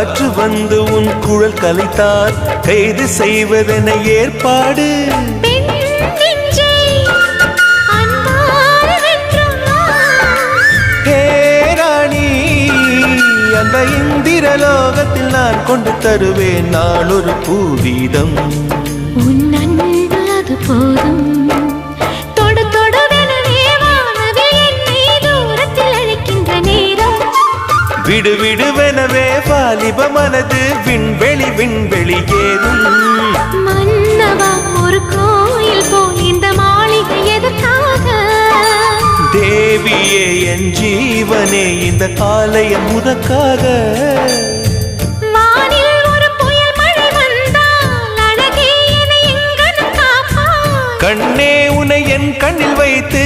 காற்று வந்து உன் குழல் கலைத்தால் கைது செய்வதென ஏற்பாடு. அந்த இந்திரலோகத்தில் நான் கொண்டு தருவேன் நாளொரு பூவீதம். உன் அன்பு அது போதும். தொடு தொடுவெனவே வானவில் என்னை தூரத்தில் அழைக்கின்ற நேரம். விடு விடுவெனவே வாலிப மனது விண்வெளி விண்வெளி ஏறும். மன்னவா ஒரு கோயில் போல் இந்த மாளிகை எதற்காக? தேவியே என் ஜீவனே இந்த ஆலயம் உனக்காக. வானில் ஒரு புயல் மழை வந்தால் அழகே என்னை எங்கனம் காப்பாய். கண்ணே உன்னை என் கண்ணில் வைத்து